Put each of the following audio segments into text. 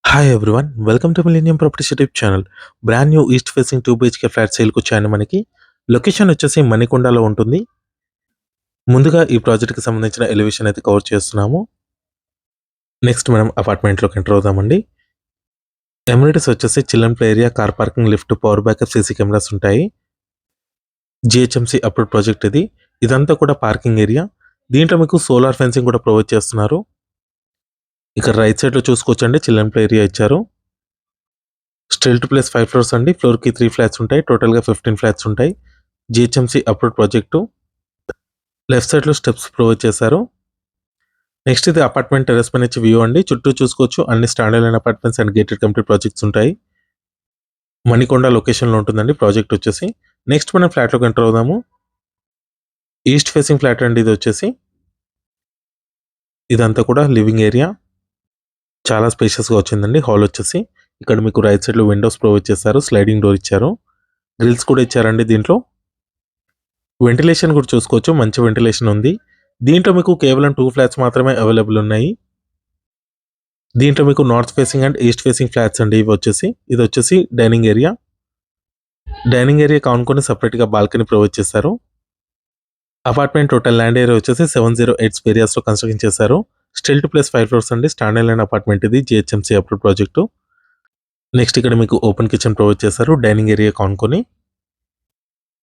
Hi everyone. Welcome to millennium properties YouTube channel. Brand new east facing 2 BHK flat సేల్‌కి వచ్చాయండి మనకి. Location వచ్చేసి మణికొండలో ఉంటుంది. ముందుగా ఈ ప్రాజెక్ట్‌కి సంబంధించిన ఎలివేషన్ అయితే కవర్ చేస్తున్నాము. నెక్స్ట్ మనం అపార్ట్మెంట్‌లోకి ఎంటర్ అవుదామండి. అమ్యూనిటీస్ వచ్చేసి children play area, car parking, lift, power backup, CC cameras ఉంటాయి. జీహెచ్ఎంసీ అప్రూవ్డ్ ప్రాజెక్ట్ ఇది. ఇదంతా కూడా పార్కింగ్ ఏరియా. దీంట్లో మీకు సోలార్ ఫెన్సింగ్ కూడా ప్రొవైడ్ చేస్తున్నారు. ఇక్కడ రైట్ సైడ్‌లో చూసుకోవచ్చండి, చిల్డ్రన్ ప్లే ఏరియా ఇచ్చారు. స్టిల్ట్ ప్లస్ 5 ఫ్లోర్స్ అండి. ఫ్లోర్‌కి 3 ఫ్లాట్స్ ఉంటాయి. టోటల్‌గా 15 ఫ్లాట్స్ ఉంటాయి. GHMC approved project. లెఫ్ట్ సైడ్‌లో స్టెప్స్ ప్రొవైడ్ చేశారు. నెక్స్ట్ ఇది అపార్ట్మెంట్ టెర్రస్ పై నుంచి వ్యూ అండి. చుట్టూ చూసుకోవచ్చు, అన్ని standard line apartments and gated community projects ఉంటాయి. మణికొండ లొకేషన్‌లో ఉంటుందండి ప్రాజెక్ట్ వచ్చేసి. నెక్స్ట్ మనం ఫ్లాట్‌లోకి ఎంటర్ అవుదాము. ఈస్ట్ ఫేసింగ్ ఫ్లాట్ అండి ఇది వచ్చేసి. ఇదంతా కూడా లివింగ్ ఏరియా. చాలా స్పేషియస్‌గా వచ్చిందండి హాల్ వచ్చేసి. ఇక్కడ మీకు రైట్ సైడ్‌లో విండోస్ ప్రొవైడ్ చేశారు. స్లైడింగ్ డోర్ ఇచ్చారు. గ్రిల్స్ కూడా ఇచ్చారండి దీంట్లో. వెంటిలేషన్ కూడా చూసుకోవచ్చు, మంచి వెంటిలేషన్ ఉంది. దీంట్లో మీకు కేవలం 2 ఫ్లాట్స్ మాత్రమే అవైలబుల్ ఉన్నాయి. దీంట్లో మీకు north facing and east facing flats అండి ఇవి వచ్చేసి. ఇది వచ్చేసి డైనింగ్ ఏరియా. డైనింగ్ ఏరియా కానుకొని సెపరేట్‌గా బాల్కనీ ప్రొవైడ్ చేశారు. అపార్ట్మెంట్ టోటల్ ల్యాండ్ ఏరియా వచ్చేసి 708 స్క్వేర్ యార్డ్స్‌లో కన్‌స్ట్రక్షన్ చేశారు. స్టిల్ట్ ప్లస్ 5 ఫ్లోర్స్ అండి. స్టాండర్డ్ లైన్ అపార్ట్మెంట్ ఇది. GHMC approved project. నెక్స్ట్ ఇక్కడ మీకు ఓపెన్ కిచెన్ ప్రొవైడ్ చేశారు డైనింగ్ ఏరియా కానుకొని.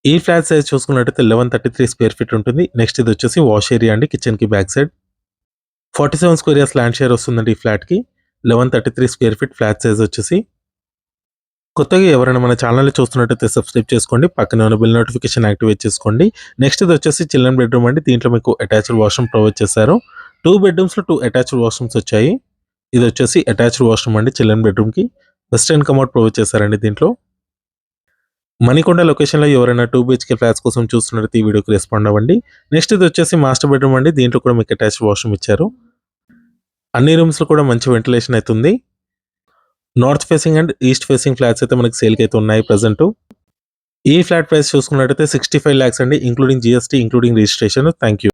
ఈ ఫ్లాట్ సైజ్ చూసుకున్నట్టయితే 1133 స్క్వేర్ ఫీట్ ఉంటుంది. నెక్స్ట్ ఇది వచ్చేసి వాష్ ఏరియా అండి కిచెన్‌కి back side. 47 square yards land share వస్తుందండి ఈ ఫ్లాట్‌కి. 1133 స్క్వేర్ ఫీట్ ఫ్లాట్ సైజ్ వచ్చేసి. కొత్తగా ఎవరైనా మన ఛానల్‌ని చూస్తున్నట్టయితే సబ్స్క్రైబ్ చేసుకోండి. పక్కనే ఉన్న బెల్ నోటిఫికేషన్ యాక్టివేట్ చేసుకోండి. నెక్స్ట్ ఇది వచ్చేసి చిల్డ్రన్ బెడ్రూమ్ అండి. దీంట్లో మీకు అటాచ్డ్ వాష్‌రూమ్ ప్రొవైడ్ చేశారు. 2 బెడ్రూమ్స్‌లో 2 అటాచ్డ్ వాష్‌రూమ్స్ వచ్చాయి. ఇది వచ్చేసి అటాచ్డ్ వాష్‌రూమ్ అండి చిల్డ్రన్ బెడ్రూమ్‌కి. వెస్టర్న్ కమోడ్ ప్రొవైడ్ చేశారండి దీంట్లో. మణికొండ లొకేషన్‌లో ఎవరైనా 2 బీహెచ్‌కే ఫ్లాట్స్ కోసం చూస్తున్నట్టయితే ఈ వీడియోకి రెస్పాండ్ అవ్వండి. నెక్స్ట్ ఇది వచ్చేసి మాస్టర్ బెడ్రూమ్ అండి. దీంట్లో కూడా మీకు అటాచ్డ్ వాష్‌రూమ్ ఇచ్చారు. అన్ని రూమ్స్‌లో కూడా మంచి వెంటిలేషన్ అయితే ఉంది. North facing and east facing flats అయితే మనకి సేల్‌కి అయితే ఉన్నాయి ప్రెజెంటు. ఈ ఫ్లాట్ ప్రైస్ చూసుకున్నట్టయితే 65 లాక్స్ అండి, including GST, including registration. Thank you.